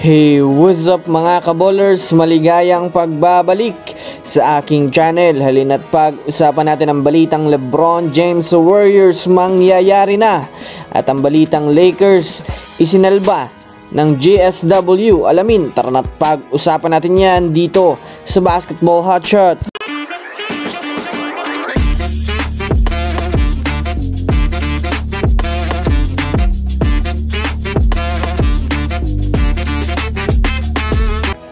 Hey, what's up mga kaballers? Maligayang pagbabalik sa aking channel. Halina't pag-usapan natin ang balitang LeBron James sa Warriors mangyayari na. At ang balitang Lakers isinalba ng GSW. Alamin, tara na't pag-usapan natin yan dito sa Basketball Hotshot.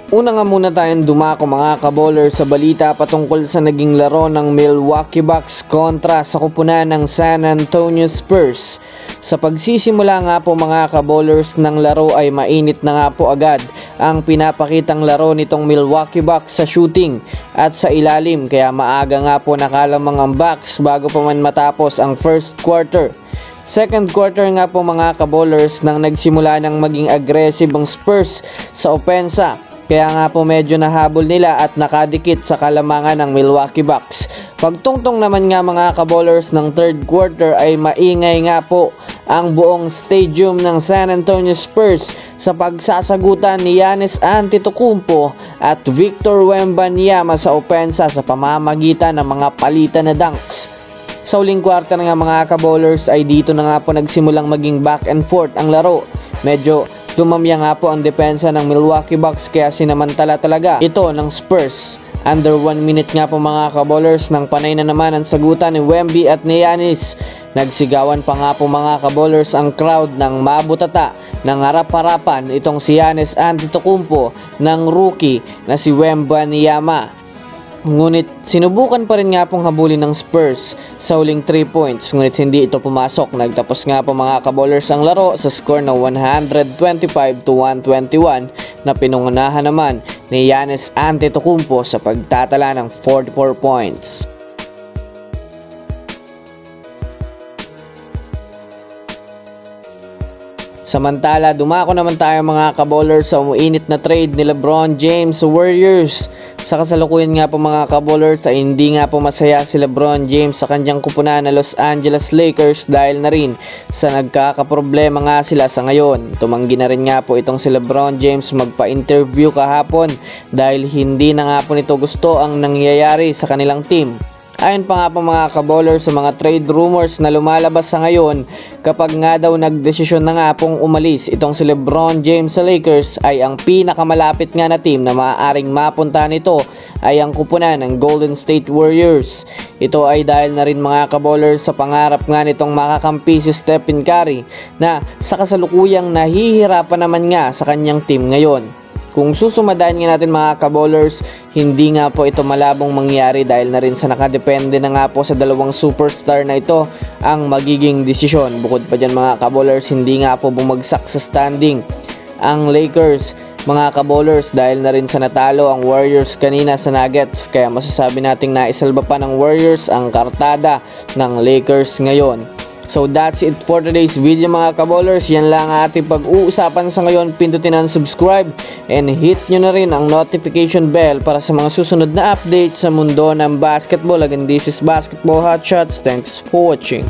Una nga muna tayong dumako mga kaballers sa balita patungkol sa naging laro ng Milwaukee Bucks kontra sa kupunan ng San Antonio Spurs. Sa pagsisimula nga po mga kaballers ng laro ay mainit na nga po agad ang pinapakitang laro nitong Milwaukee Bucks sa shooting at sa ilalim, kaya maaga nga po nakalamang ang Bucks bago pa man matapos ang first quarter. Second quarter nga po mga kaballers nang nagsimula ng maging aggressive ang Spurs sa opensa. Kaya nga po medyo nahabol nila at nakadikit sa kalamangan ng Milwaukee Bucks. Pagtungtong naman nga mga kaballers ng third quarter ay maingay nga po ang buong stadium ng San Antonio Spurs sa pagsasagutan ni Giannis Antetokounmpo at Victor Wembanyama sa opensa sa pamamagitan ng mga palitan na dunks. Sa uling quarter nga mga kaballers ay dito na nga po nagsimulang maging back and forth ang laro. Medyo tumamya nga po ang depensa ng Milwaukee Bucks kaya sinamantala talaga ito ng Spurs. Under 1 minute nga po mga kaballers nang panay na naman ang sagutan ni Wemby at ni Giannis. Nagsigawan pa nga po mga kaballers ang crowd ng mabutata ng harap-harapan itong si Giannis Antetokounmpo ng rookie na si Wembanyama. Ngunit sinubukan pa rin nga pong habulin ng Spurs sa huling 3 points, ngunit hindi ito pumasok. Nagtapos nga po mga kaballers ang laro sa score na 125-121 na pinungunahan naman ni Giannis Antetokounmpo sa pagtatala ng 44 points. Samantala, dumako naman tayo mga kaballers sa umuinit na trade ni LeBron James sa Warriors. Sa kasalukuyan nga po mga kaballers ay hindi nga po masaya si LeBron James sa kanyang kupunan na Los Angeles Lakers dahil na rin sa nagkakaproblema nga sila sa ngayon. Tumanggi na rin nga po itong si LeBron James magpa-interview kahapon dahil hindi na nga po nito gusto ang nangyayari sa kanilang team. Ayon pa nga po mga kaballers sa mga trade rumors na lumalabas sa ngayon, kapag nga daw nagdesisyon na nga pong umalis itong si LeBron James sa Lakers ay ang pinakamalapit nga na team na maaaring mapuntahan nito ay ang kupunan ng Golden State Warriors. Ito ay dahil na rin mga kaballers sa pangarap nga nitong makakampi si Stephen Curry na sa kasalukuyang nahihirapan naman nga sa kanyang team ngayon. Kung susumadahin nga natin mga kaballers, hindi nga po ito malabong mangyari dahil na rin sa nakadepende na nga po sa dalawang superstar na ito ang magiging desisyon. Bukod pa dyan mga kaballers, hindi nga po bumagsak sa standing ang Lakers mga kaballers dahil na rin sa natalo ang Warriors kanina sa Nuggets. Kaya masasabi nating naisalba pa ng Warriors ang kartada ng Lakers ngayon. So that's it for today's video mga kaballers. Yan lang ating pag-uusapan sa ngayon. Pindutin ang subscribe and hit nyo na rin ang notification bell para sa mga susunod na updates sa mundo ng basketball. Again, this is Basketball Hotshots. Thanks for watching.